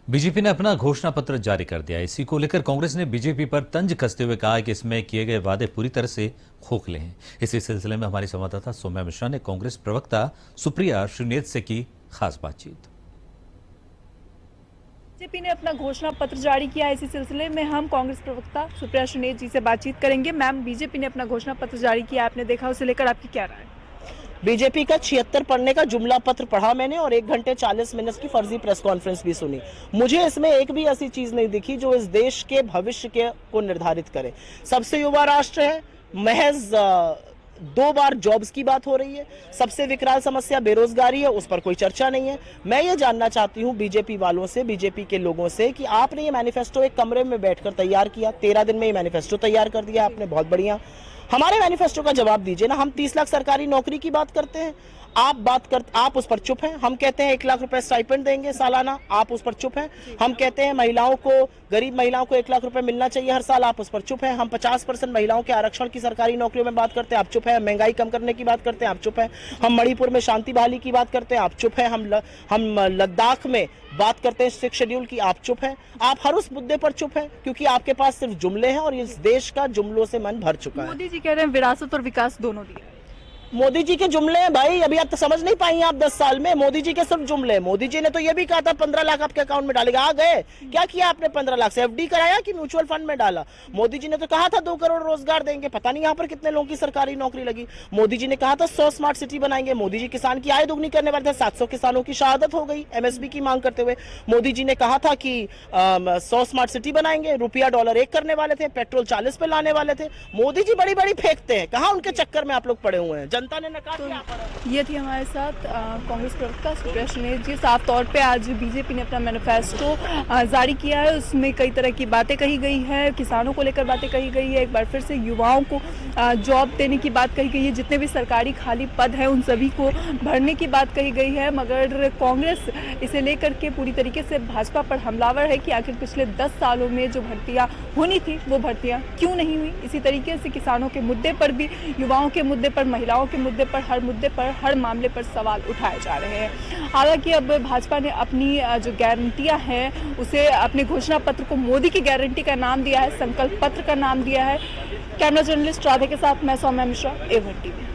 BJP ने अपना घोषणा पत्र जारी कर दिया। इसी को लेकर कांग्रेस ने बीजेपी पर तंज कसते हुए कहा कि इसमें किए गए वादे पूरी तरह से खोखले हैं। इसी सिलसिले में हमारी संवाददाता सौम्या मिश्रा ने कांग्रेस प्रवक्ता सुप्रिया श्रीनेत से की खास बातचीत। बीजेपी ने अपना घोषणा पत्र जारी किया। इसी सिलसिले में हम कांग्रेस प्रवक्ता सुप्रिया श्रीनेत जी से बातचीत करेंगे। मैम, बीजेपी ने अपना घोषणा पत्र जारी किया, आपने देखा, उसे लेकर आपकी क्या राय है? बीजेपी का 76 पढ़ने का जुमला पत्र पढ़ा मैंने और 1 घंटे 40 मिनट की फर्जी प्रेस कॉन्फ्रेंस भी सुनी। मुझे इसमें एक भी ऐसी चीज नहीं दिखी जो इस देश के भविष्य के को निर्धारित करे। सबसे युवा राष्ट्र है, महज 2 बार जॉब्स की बात हो रही है, सबसे विकराल समस्या बेरोजगारी है, उस पर कोई चर्चा नहीं है। मैं ये जानना चाहती हूँ बीजेपी वालों से, बीजेपी के लोगों से कि आपने ये मैनिफेस्टो एक कमरे में बैठकर तैयार किया, 13 दिन में ये मैनिफेस्टो तैयार कर दिया आपने, बहुत बढ़िया। हमारे मैनिफेस्टो का जवाब दीजिए ना। हम 30 लाख सरकारी नौकरी की बात करते हैं, आप उस पर चुप हैं। हम कहते हैं 1 लाख रुपए स्टाइपेंड देंगे सालाना, आप उस पर चुप हैं। हम कहते हैं महिलाओं को, गरीब महिलाओं को 1 लाख रुपए मिलना चाहिए हर साल, आप उस पर चुप हैं। हम 50% महिलाओं के आरक्षण की सरकारी नौकरियों में बात करते हैं, आप चुप हैं। महंगाई कम करने की बात करते हैं, आप चुप हैं। हम मणिपुर में शांति बहाली की बात करते हैं, आप चुप हैं। हम लद्दाख में बात करते हैं 6 शेड्यूल की, आप चुप हैं। आप हर उस मुद्दे पर चुप हैं क्योंकि आपके पास सिर्फ जुमले हैं और इस देश का जुमलों से मन भर चुका है। मोदी जी कह रहे हैं विरासत और विकास दोनों दिया। मोदी जी के जुमले हैं भाई, अभी आप तो समझ नहीं पाई आप 10 साल में। मोदी जी के सिर्फ जुमले हैं। मोदी जी ने तो ये भी कहा था 15 लाख आपके अकाउंट में डालेगा, आ गए? क्या किया आपने 15 लाख से? एफडी कराया कि म्यूचुअल फंड में डाला? मोदी जी ने तो कहा था 2 करोड़ रोजगार देंगे, पता नहीं यहाँ पर कितने लोगों की सरकारी नौकरी लगी। मोदी जी ने कहा था 100 स्मार्ट सिटी बनाएंगे। मोदी जी किसान की आय दुगनी करने वाले थे, 700 किसानों की शहादत हो गई एमएसपी की मांग करते हुए। मोदी जी ने कहा था कि 100 स्मार्ट सिटी बनाएंगे, रुपया डॉलर 1 करने वाले थे, पेट्रोल 40 पे लाने वाले थे। मोदी जी बड़ी बड़ी फेंकते हैं, कहाँ उनके चक्कर में आप लोग पड़े हुए हैं? जनता ने नकार। ये थी हमारे साथ कांग्रेस प्रवक्ता सुप्रिया श्रीनेत जी। साफ तौर पे आज बीजेपी ने अपना मैनिफेस्टो जारी किया है, उसमें कई तरह की बातें कही गई है, किसानों को लेकर बातें कही गई है, एक बार फिर से युवाओं को जॉब देने की बात कही गई है, जितने भी सरकारी खाली पद हैं उन सभी को भरने की बात कही गई है। मगर कांग्रेस इसे लेकर के पूरी तरीके से भाजपा पर हमलावर है कि आखिर पिछले 10 सालों में जो भर्तियाँ होनी थी वो भर्तियाँ क्यों नहीं हुई। इसी तरीके से किसानों के मुद्दे पर भी, युवाओं के मुद्दे पर, महिलाओं के मुद्दे पर, हर मुद्दे पर, हर मामले पर सवाल उठाए जा रहे हैं। हालांकि अब भाजपा ने अपनी जो गारंटियां हैं उसे अपने घोषणा पत्र को मोदी की गारंटी का नाम दिया है, संकल्प पत्र का नाम दिया है। कैमरा जर्नलिस्ट राधे के साथ मैं सौम्या मिश्रा, A1 TV।